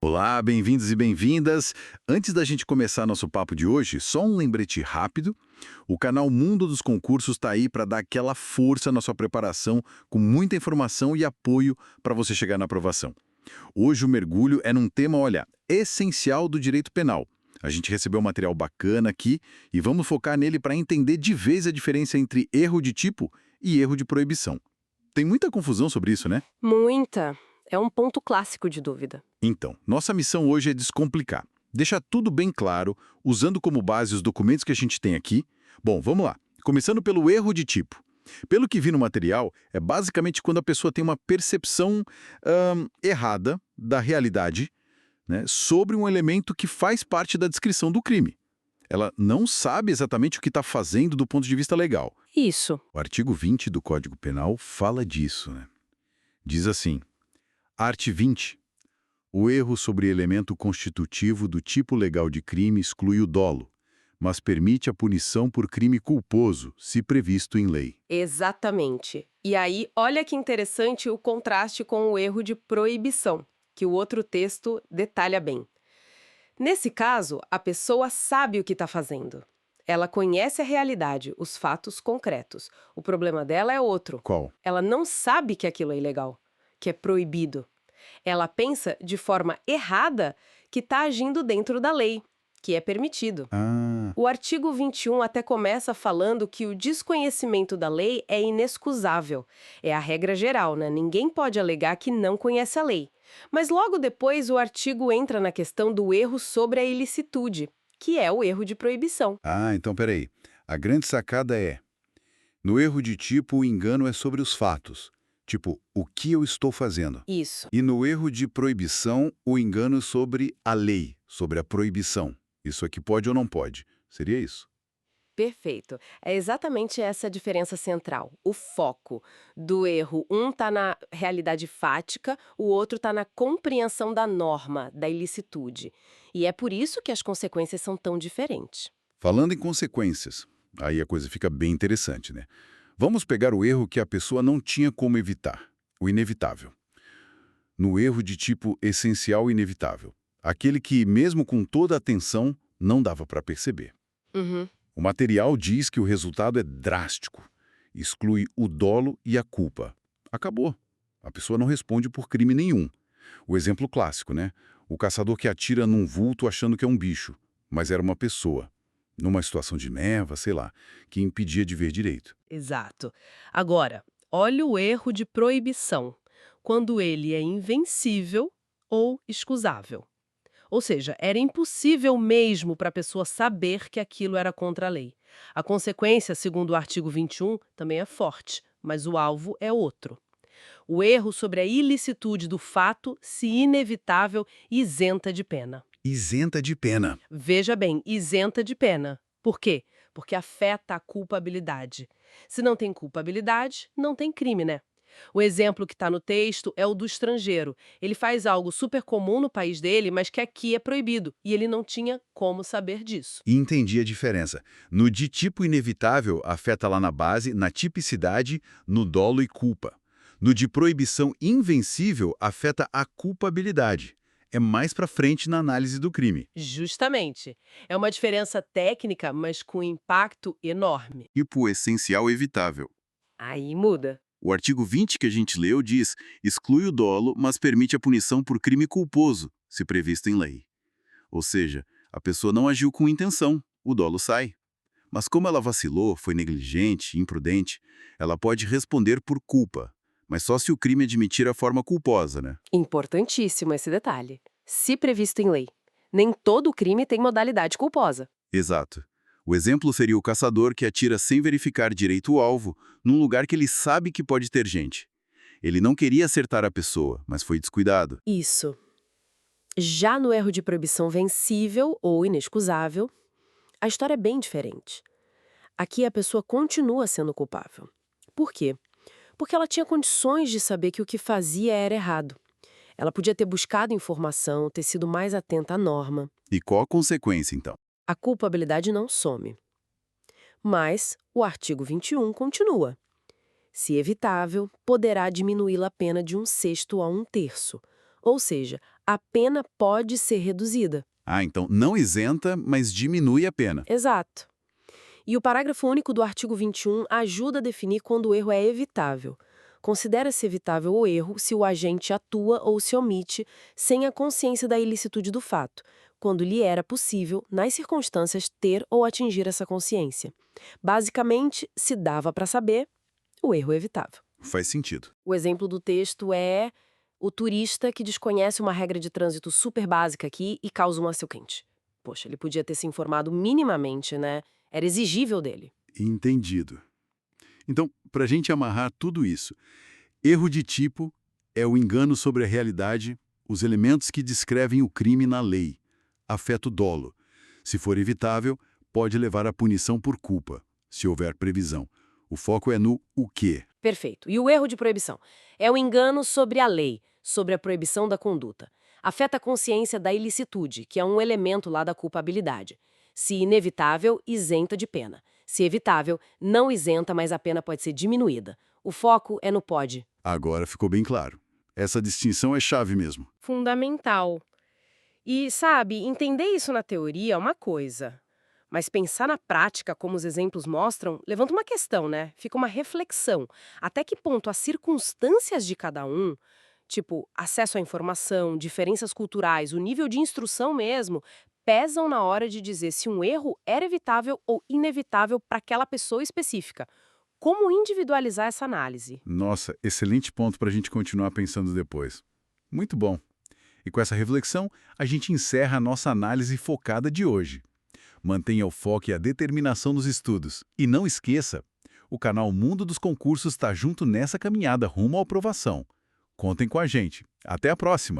Olá, bem-vindos e bem-vindas. Antes da gente começar nosso papo de hoje, só um lembrete rápido. O canal Mundo dos Concursos está aí para dar aquela força na sua preparação, com muita informação e apoio para você chegar na aprovação. Hoje o mergulho é num tema, olha, essencial do direito penal. A gente recebeu um material bacana aqui e vamos focar nele para entender de vez a diferença entre erro de tipo e erro de proibição. Tem muita confusão sobre isso, né? Muita. É um ponto clássico de dúvida. Então, nossa missão hoje é descomplicar. Deixar tudo bem claro, usando como base os documentos que a gente tem aqui. Bom, vamos lá. Começando pelo erro de tipo. Pelo que vi no material, é basicamente quando a pessoa tem uma percepção errada da realidade, né, sobre um elemento que faz parte da descrição do crime. Ela não sabe exatamente o que está fazendo do ponto de vista legal. Isso. O artigo 20 do Código Penal fala disso, né? Diz assim, art. 20. O erro sobre elemento constitutivo do tipo legal de crime exclui o dolo, mas permite a punição por crime culposo, se previsto em lei. Exatamente. E aí, olha que interessante o contraste com o erro de proibição, que o outro texto detalha bem. Nesse caso, a pessoa sabe o que está fazendo. Ela conhece a realidade, os fatos concretos. O problema dela é outro. Qual? Ela não sabe que aquilo é ilegal, que é proibido. Ela pensa de forma errada que está agindo dentro da lei, que é permitido. Ah, O artigo 21 até começa falando que o desconhecimento da lei é inexcusável. É a regra geral, né? Ninguém pode alegar que não conhece a lei. Mas logo depois o artigo entra na questão do erro sobre a ilicitude, que é o erro de proibição. então peraí. A grande sacada é, no erro de tipo, o engano é sobre os fatos. Tipo, o que eu estou fazendo. Isso. E no erro de proibição, o engano sobre a lei, sobre a proibição. Isso aqui pode ou não pode. Seria isso? Perfeito. É exatamente essa a diferença central, o foco do erro. Um está na realidade fática, o outro está na compreensão da norma, da ilicitude. E é por isso que as consequências são tão diferentes. Falando em consequências, aí a coisa fica bem interessante, né? Vamos pegar o erro que a pessoa não tinha como evitar, o inevitável. No erro de tipo essencial e inevitável, aquele que, mesmo com toda a atenção, não dava para perceber. Uhum. O material diz que o resultado é drástico, exclui o dolo e a culpa. Acabou. A pessoa não responde por crime nenhum. O exemplo clássico, né? O caçador que atira num vulto achando que é um bicho, mas era uma pessoa, numa situação de neva, sei lá, que impedia de ver direito. Exato. Agora, olha o erro de proibição, quando ele é invencível ou excusável. Ou seja, era impossível mesmo para a pessoa saber que aquilo era contra a lei. A consequência, segundo o artigo 21, também é forte, mas o alvo é outro. O erro sobre a ilicitude do fato se inevitável isenta de pena. Isenta de pena. Veja bem, isenta de pena. Por quê? Porque afeta a culpabilidade. Se não tem culpabilidade, não tem crime, né? O exemplo que está no texto é o do estrangeiro. Ele faz algo super comum no país dele, mas que aqui é proibido, e ele não tinha como saber disso. E entendi a diferença. No de tipo inevitável, afeta lá na base, na tipicidade, no dolo e culpa. No de proibição invencível, afeta a culpabilidade. É mais pra frente na análise do crime. Justamente. É uma diferença técnica, mas com impacto enorme. Tipo essencial evitável. Aí muda. O artigo 20 que a gente leu diz, exclui o dolo, mas permite a punição por crime culposo, se previsto em lei. Ou seja, a pessoa não agiu com intenção, o dolo sai. Mas como ela vacilou, foi negligente, imprudente, ela pode responder por culpa, mas só se o crime admitir a forma culposa, né? Importantíssimo esse detalhe. Se previsto em lei. Nem todo crime tem modalidade culposa. Exato. O exemplo seria o caçador que atira sem verificar direito o alvo, num lugar que ele sabe que pode ter gente. Ele não queria acertar a pessoa, mas foi descuidado. Isso. Já no erro de proibição vencível ou inexcusável, a história é bem diferente. Aqui a pessoa continua sendo culpável. Por quê? Porque ela tinha condições de saber que o que fazia era errado. Ela podia ter buscado informação, ter sido mais atenta à norma. E qual a consequência, então? A culpabilidade não some. Mas o artigo 21 continua. Se evitável, poderá diminuí-la a pena de 1/6 a 1/3. Ou seja, a pena pode ser reduzida. Ah, então não isenta, mas diminui a pena. Exato. E o parágrafo único do artigo 21 ajuda a definir quando o erro é evitável. Considera-se evitável o erro se o agente atua ou se omite sem a consciência da ilicitude do fato, quando lhe era possível, nas circunstâncias, ter ou atingir essa consciência. Basicamente, se dava para saber, o erro é evitável. Faz sentido. O exemplo do texto é o turista que desconhece uma regra de trânsito super básica aqui e causa um acidente. Poxa, ele podia ter se informado minimamente, né? Era exigível dele. Entendido. Então, para a gente amarrar tudo isso, erro de tipo é o engano sobre a realidade, os elementos que descrevem o crime na lei. Afeto dolo. Se for evitável, pode levar à punição por culpa, se houver previsão. O foco é no o quê. Perfeito. E o erro de proibição? É o engano sobre a lei, sobre a proibição da conduta. Afeta a consciência da ilicitude, que é um elemento lá da culpabilidade. Se inevitável, isenta de pena. Se evitável, não isenta, mas a pena pode ser diminuída. O foco é no pode. Agora ficou bem claro. Essa distinção é chave mesmo. Fundamental. E, sabe, entender isso na teoria é uma coisa. Mas pensar na prática, como os exemplos mostram, levanta uma questão, né? Fica uma reflexão. Até que ponto as circunstâncias de cada um, tipo acesso à informação, diferenças culturais, o nível de instrução mesmo, pesam na hora de dizer se um erro era evitável ou inevitável para aquela pessoa específica. Como individualizar essa análise? Nossa, excelente ponto para a gente continuar pensando depois. Muito bom. E com essa reflexão, a gente encerra a nossa análise focada de hoje. Mantenha o foco e a determinação nos estudos. E não esqueça, o canal Mundo dos Concursos está junto nessa caminhada rumo à aprovação. Contem com a gente. Até a próxima!